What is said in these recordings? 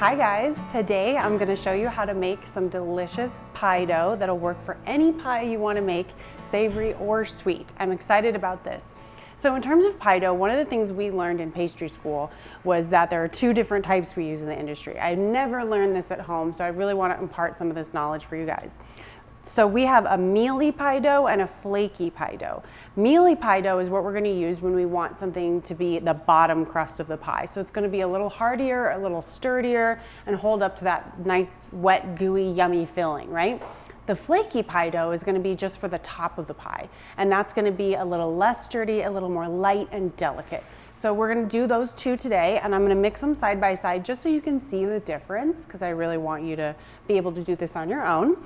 Hi guys, today I'm going to show you how to make some delicious pie dough that'll work for any pie you want to make, savory or sweet. I'm excited about this. So in terms of pie dough, one of the things we learned in pastry school was that there are two different types we use in the industry. I never learned this at home, so I really want to impart some of this knowledge for you guys. So we have a mealy pie dough and a flaky pie dough. Mealy pie dough is what we're going to use when we want something to be the bottom crust of the pie. So it's going to be a little heartier, a little sturdier, and hold up to that nice, wet, gooey, yummy filling, right? The flaky pie dough is going to be just for the top of the pie, and that's going to be a little less sturdy, a little more light and delicate. So we're going to do those two today, and I'm going to mix them side by side just so you can see the difference, because I really want you to be able to do this on your own.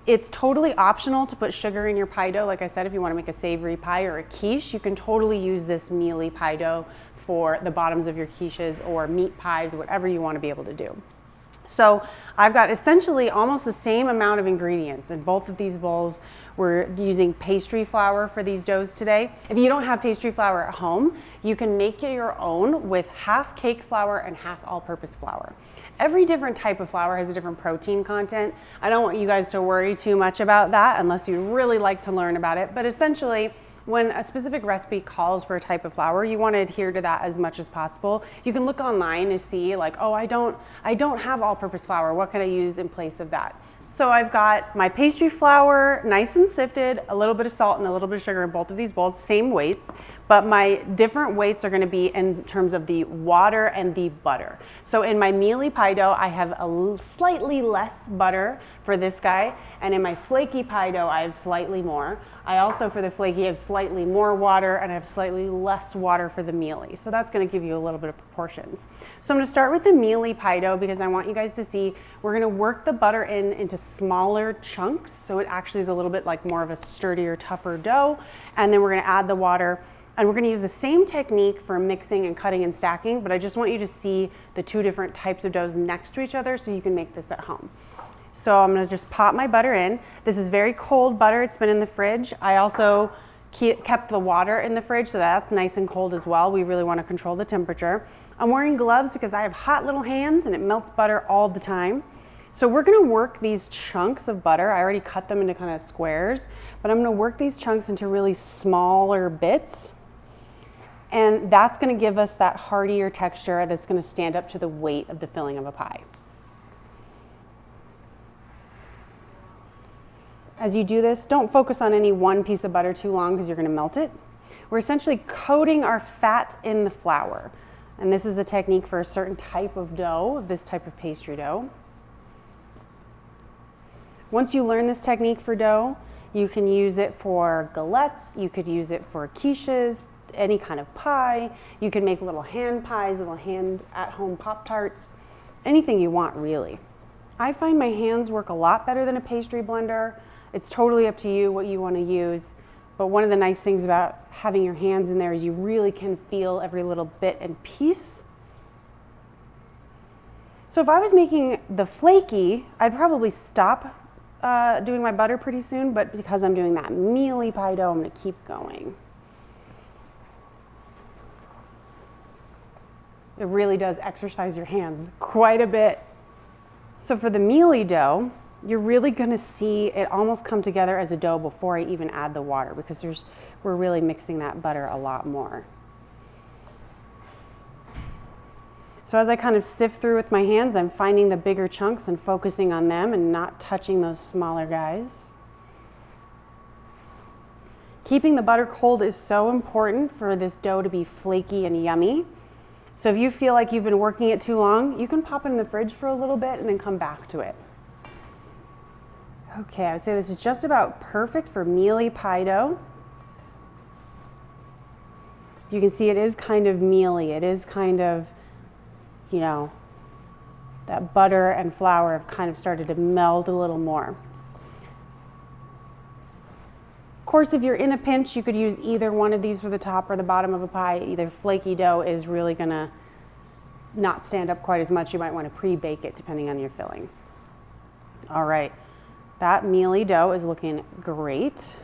It's totally optional to put sugar in your pie dough. Like I said, if you want to make a savory pie or a quiche, you can totally use this mealy pie dough for the bottoms of your quiches or meat pies, whatever you want to be able to do. So I've got essentially almost the same amount of ingredients in both of these bowls. We're using pastry flour for these doughs today. If you don't have pastry flour at home, you can make it your own with half cake flour and half all-purpose flour. Every different type of flour has a different protein content. I don't want you guys to worry too much about that unless you really like to learn about it. But essentially, when a specific recipe calls for a type of flour, you want to adhere to that as much as possible. You can look online to see like, oh, I don't have all-purpose flour. What can I use in place of that? So I've got my pastry flour, nice and sifted, a little bit of salt and a little bit of sugar in both of these bowls, same weights, but my different weights are going to be in terms of the water and the butter. So in my mealy pie dough, I have a slightly less butter for this guy, and in my flaky pie dough, I have slightly more. I also, for the flaky, have slightly more water, and I have slightly less water for the mealy. So that's going to give you a little bit of proportions. So I'm going to start with the mealy pie dough because I want you guys to see we're going to work the butter into smaller chunks, so it actually is a little bit like more of a sturdier, tougher dough, and then we're going to add the water. And we're going to use the same technique for mixing and cutting and stacking, but I just want you to see the two different types of doughs next to each other so you can make this at home. So I'm going to just pop my butter in. This is very cold butter. It's been in the fridge. I also kept the water in the fridge, so that's nice and cold as well. We really want to control the temperature. I'm wearing gloves because I have hot little hands and it melts butter all the time. So we're going to work these chunks of butter. I already cut them into kind of squares, but I'm going to work these chunks into really smaller bits. And that's going to give us that heartier texture that's going to stand up to the weight of the filling of a pie. As you do this, don't focus on any one piece of butter too long because you're going to melt it. We're essentially coating our fat in the flour. And this is a technique for a certain type of dough, this type of pastry dough. Once you learn this technique for dough, you can use it for galettes, you could use it for quiches, any kind of pie. You can make little hand pies, little hand at-home Pop-Tarts, anything you want really. I find my hands work a lot better than a pastry blender. It's totally up to you what you want to use, but one of the nice things about having your hands in there is you really can feel every little bit and piece. So if I was making the flaky, I'd probably stop doing my butter pretty soon, but because I'm doing that mealy pie dough, I'm going to keep going. It really does exercise your hands quite a bit. So for the mealy dough, you're really going to see it almost come together as a dough before I even add the water because we're really mixing that butter a lot more. So as I kind of sift through with my hands, I'm finding the bigger chunks and focusing on them and not touching those smaller guys. Keeping the butter cold is so important for this dough to be flaky and yummy. So if you feel like you've been working it too long, you can pop it in the fridge for a little bit and then come back to it. Okay, I would say this is just about perfect for mealy pie dough. You can see it is kind of mealy. It is kind of, you know, that butter and flour have kind of started to meld a little more. Of course, if you're in a pinch, you could use either one of these for the top or the bottom of a pie. Either flaky dough is really gonna not stand up quite as much. You might want to pre-bake it depending on your filling. All right, that mealy dough is looking great.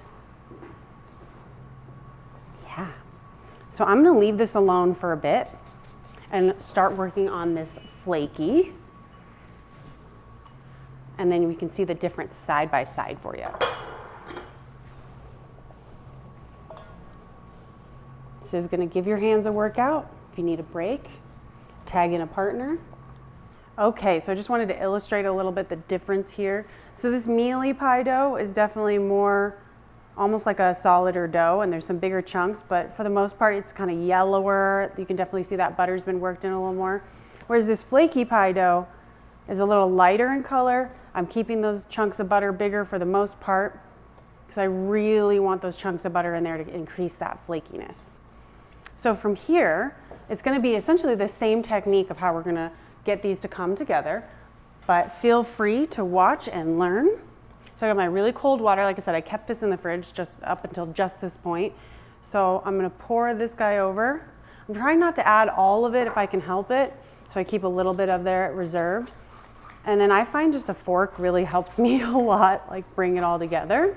Yeah, so I'm gonna leave this alone for a bit and start working on this flaky. and then we can see the difference side by side for you. This is going to give your hands a workout. If you need a break, tag in a partner. Okay, so I just wanted to illustrate a little bit the difference here. So this mealy pie dough is definitely more almost like a solider dough, and there's some bigger chunks, but for the most part it's kind of yellower. You can definitely see that butter's been worked in a little more. Whereas this flaky pie dough is a little lighter in color. I'm keeping those chunks of butter bigger for the most part because I really want those chunks of butter in there to increase that flakiness. So from here, it's going to be essentially the same technique of how we're going to get these to come together, but feel free to watch and learn. So I got my really cold water. Like I said, I kept this in the fridge just up until just this point. So I'm going to pour this guy over. I'm trying not to add all of it if I can help it, so I keep a little bit of there reserved. And then I find just a fork really helps me a lot, like bring it all together.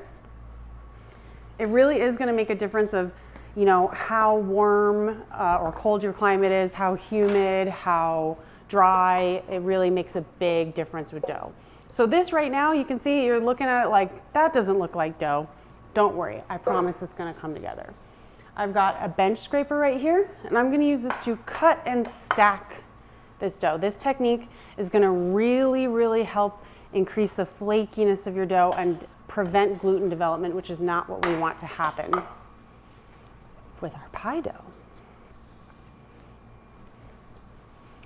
It really is going to make a difference of, you know, how warm or cold your climate is, how humid, how dry. It really makes a big difference with dough. So this right now, you can see you're looking at it like, that doesn't look like dough. Don't worry, I promise it's going to come together. I've got a bench scraper right here, and I'm going to use this to cut and stack this dough. This technique is going to really, really help increase the flakiness of your dough and prevent gluten development, which is not what we want to happen with our pie dough.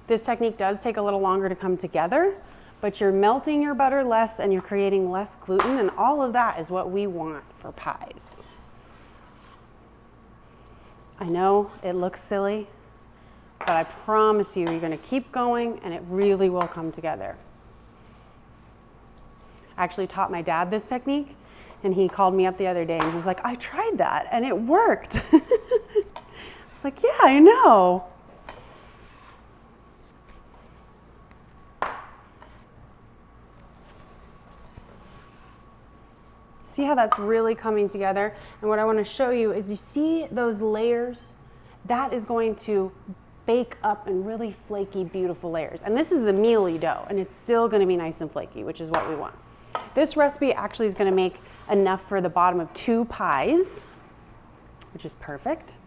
This technique does take a little longer to come together, but you're melting your butter less and you're creating less gluten, and all of that is what we want for pies. I know it looks silly, but I promise you, you're going to keep going and it really will come together. I actually taught my dad this technique, and he called me up the other day and he was like, I tried that and it worked. I was like, yeah, I know. See how that's really coming together? And what I want to show you is, you see those layers? That is going to bake up in really flaky, beautiful layers. And this is the mealy dough, and it's still going to be nice and flaky, which is what we want. This recipe actually is going to make enough for the bottom of 2 pies, which is perfect.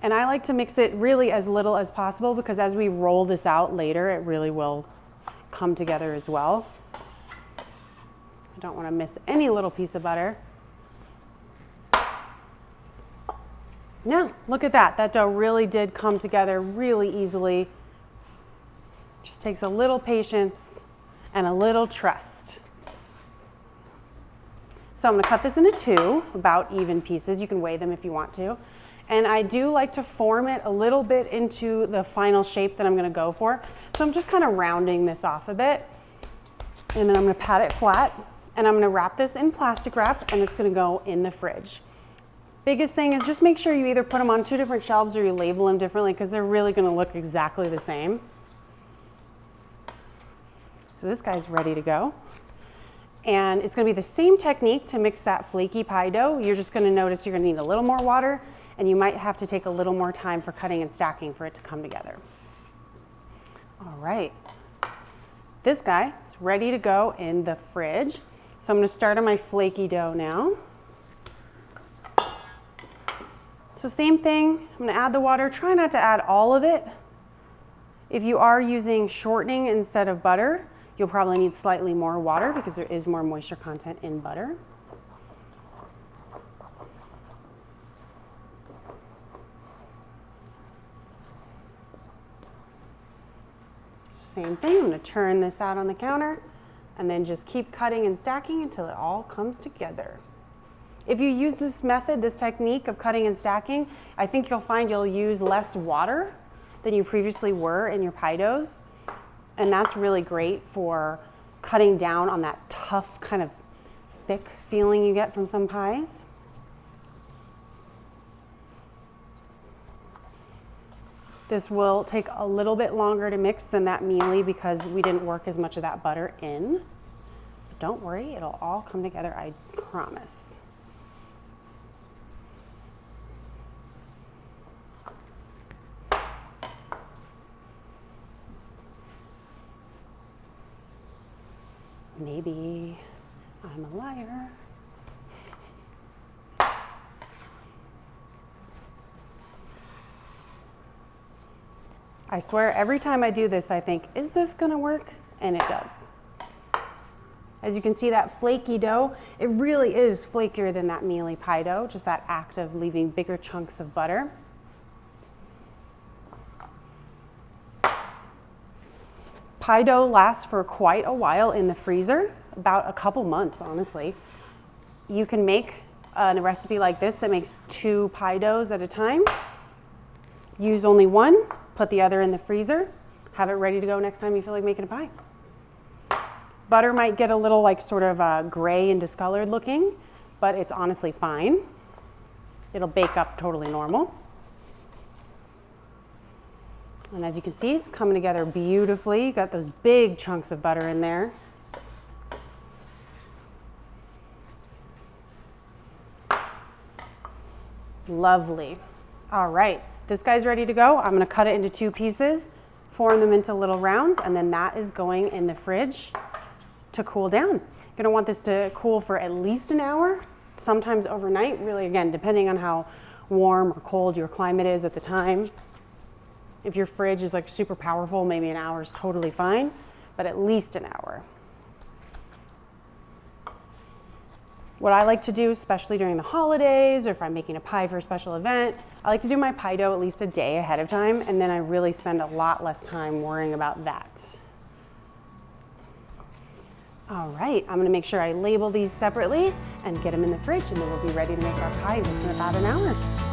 And I like to mix it really as little as possible, because as we roll this out later, it really will come together as well. I don't want to miss any little piece of butter. Now, look at that. That dough really did come together really easily. Just takes a little patience and a little trust. So I'm going to cut this into 2, about even pieces. You can weigh them if you want to. And I do like to form it a little bit into the final shape that I'm going to go for. So I'm just kind of rounding this off a bit. And then I'm going to pat it flat. And I'm going to wrap this in plastic wrap, and it's going to go in the fridge. Biggest thing is just make sure you either put them on 2 different shelves or you label them differently, because they're really going to look exactly the same. So this guy's ready to go. And it's going to be the same technique to mix that flaky pie dough. You're just going to notice you're going to need a little more water, and you might have to take a little more time for cutting and stacking for it to come together. All right. This guy is ready to go in the fridge. So I'm going to start on my flaky dough now. So same thing, I'm going to add the water. Try not to add all of it. If you are using shortening instead of butter, you'll probably need slightly more water because there is more moisture content in butter. Same thing, I'm going to turn this out on the counter and then just keep cutting and stacking until it all comes together. If you use this method, this technique of cutting and stacking, I think you'll find you'll use less water than you previously were in your pie doughs. And that's really great for cutting down on that tough kind of thick feeling you get from some pies. This will take a little bit longer to mix than that mealy because we didn't work as much of that butter in. But don't worry, it'll all come together, I promise. Maybe I'm a liar. I swear every time I do this, I think, is this gonna work? And it does. As you can see, that flaky dough, it really is flakier than that mealy pie dough, just that act of leaving bigger chunks of butter. Pie dough lasts for quite a while in the freezer, about a couple months, honestly. You can make a recipe like this that makes 2 pie doughs at a time. Use only one, put the other in the freezer, have it ready to go next time you feel like making a pie. Butter might get a little like sort of gray and discolored looking, but it's honestly fine. It'll bake up totally normal. And as you can see, it's coming together beautifully. You got those big chunks of butter in there. Lovely. All right, this guy's ready to go. I'm gonna cut it into 2 pieces, form them into little rounds, and then that is going in the fridge to cool down. You're gonna want this to cool for at least an hour, sometimes overnight, really again, depending on how warm or cold your climate is at the time. If your fridge is like super powerful, maybe an hour is totally fine, but at least an hour. What I like to do, especially during the holidays or if I'm making a pie for a special event, I like to do my pie dough at least a day ahead of time, and then I really spend a lot less time worrying about that. All right, I'm gonna make sure I label these separately and get them in the fridge, and then we'll be ready to make our pie in just in about an hour.